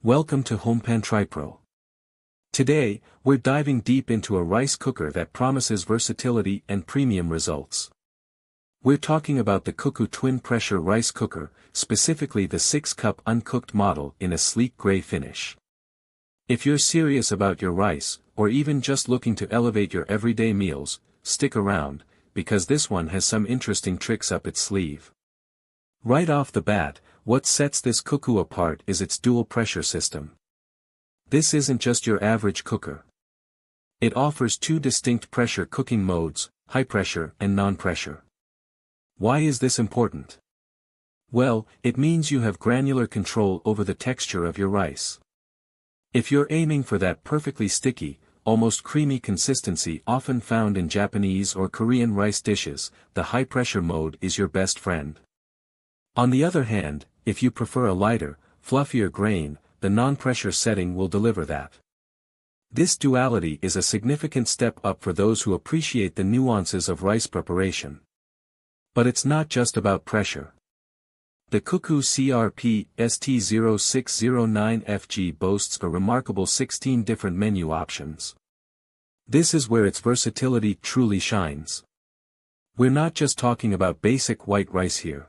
Welcome to HomePan TriPro. Today, we're diving deep into a rice cooker that promises versatility and premium results. We're talking about the CUCKOO twin pressure rice cooker, specifically the 6-cup uncooked model in a sleek gray finish. If you're serious about your rice, or even just looking to elevate your everyday meals, stick around, because this one has some interesting tricks up its sleeve. Right off the bat, what sets this CUCKOO apart is its dual pressure system. This isn't just your average cooker. It offers two distinct pressure cooking modes, high pressure and non-pressure. Why is this important? Well, it means you have granular control over the texture of your rice. If you're aiming for that perfectly sticky, almost creamy consistency often found in Japanese or Korean rice dishes, the high-pressure mode is your best friend. On the other hand, if you prefer a lighter, fluffier grain, the non-pressure setting will deliver that. This duality is a significant step up for those who appreciate the nuances of rice preparation. But it's not just about pressure. The CUCKOO CRP-ST0609FG boasts a remarkable 16 different menu options. This is where its versatility truly shines. We're not just talking about basic white rice here.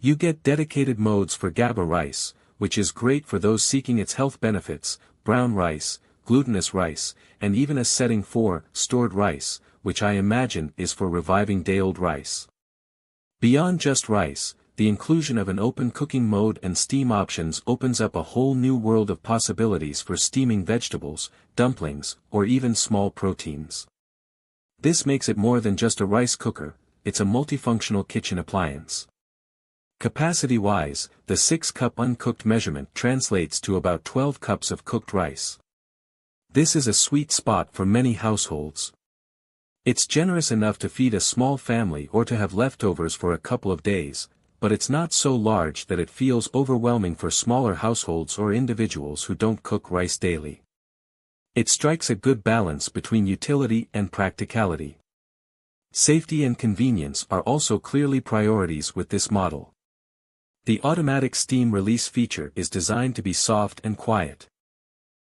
You get dedicated modes for GABA rice, which is great for those seeking its health benefits, brown rice, glutinous rice, and even a setting for stored rice, which I imagine is for reviving day-old rice. Beyond just rice, the inclusion of an open cooking mode and steam options opens up a whole new world of possibilities for steaming vegetables, dumplings, or even small proteins. This makes it more than just a rice cooker, it's a multifunctional kitchen appliance. Capacity-wise, the 6-cup uncooked measurement translates to about 12 cups of cooked rice. This is a sweet spot for many households. It's generous enough to feed a small family or to have leftovers for a couple of days, but it's not so large that it feels overwhelming for smaller households or individuals who don't cook rice daily. It strikes a good balance between utility and practicality. Safety and convenience are also clearly priorities with this model. The automatic steam release feature is designed to be soft and quiet.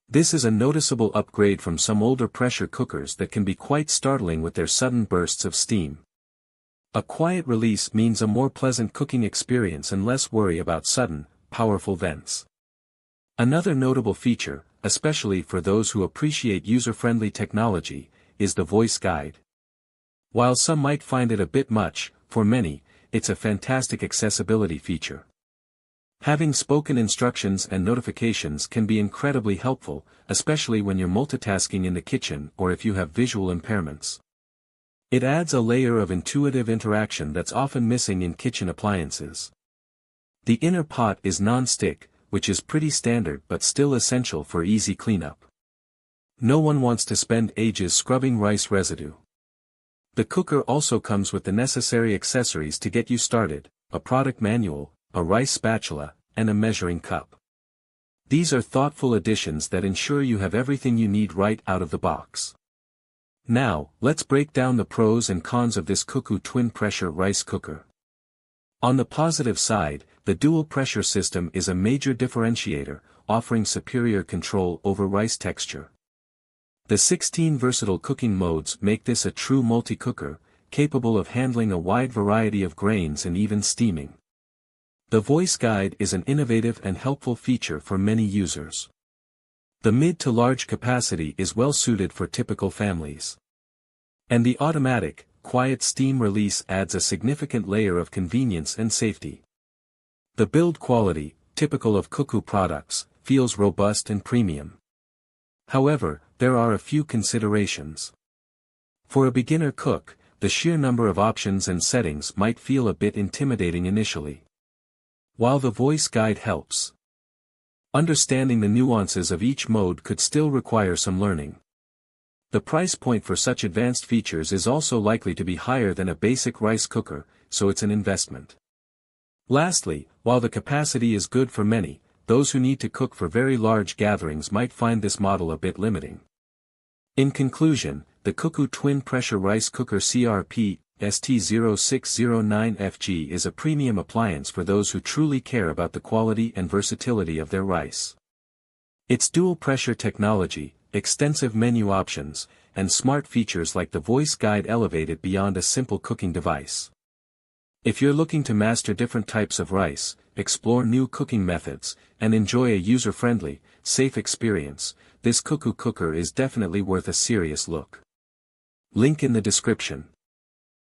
This is a noticeable upgrade from some older pressure cookers that can be quite startling with their sudden bursts of steam. A quiet release means a more pleasant cooking experience and less worry about sudden, powerful vents. Another notable feature, especially for those who appreciate user-friendly technology, is the voice guide. While some might find it a bit much, for many, it's a fantastic accessibility feature. Having spoken instructions and notifications can be incredibly helpful, especially when you're multitasking in the kitchen or if you have visual impairments. It adds a layer of intuitive interaction that's often missing in kitchen appliances. The inner pot is nonstick, which is pretty standard but still essential for easy cleanup. No one wants to spend ages scrubbing rice residue. The cooker also comes with the necessary accessories to get you started, a product manual, a rice spatula, and a measuring cup. These are thoughtful additions that ensure you have everything you need right out of the box. Now, let's break down the pros and cons of this CUCKOO twin pressure rice cooker. On the positive side, the dual pressure system is a major differentiator, offering superior control over rice texture. The 16 versatile cooking modes make this a true multi-cooker, capable of handling a wide variety of grains and even steaming. The voice guide is an innovative and helpful feature for many users. The mid to large capacity is well suited for typical families. And the automatic, quiet steam release adds a significant layer of convenience and safety. The build quality, typical of CUCKOO products, feels robust and premium. However, there are a few considerations. For a beginner cook, the sheer number of options and settings might feel a bit intimidating initially. While the voice guide helps, understanding the nuances of each mode could still require some learning. The price point for such advanced features is also likely to be higher than a basic rice cooker, so it's an investment. Lastly, while the capacity is good for many, those who need to cook for very large gatherings might find this model a bit limiting. In conclusion, the CUCKOO twin pressure rice cooker CRP-ST0609FG is a premium appliance for those who truly care about the quality and versatility of their rice. Its dual pressure technology, extensive menu options, and smart features like the voice guide elevate it beyond a simple cooking device. If you're looking to master different types of rice, explore new cooking methods, and enjoy a user-friendly, safe experience, this CUCKOO cooker is definitely worth a serious look. Link in the description.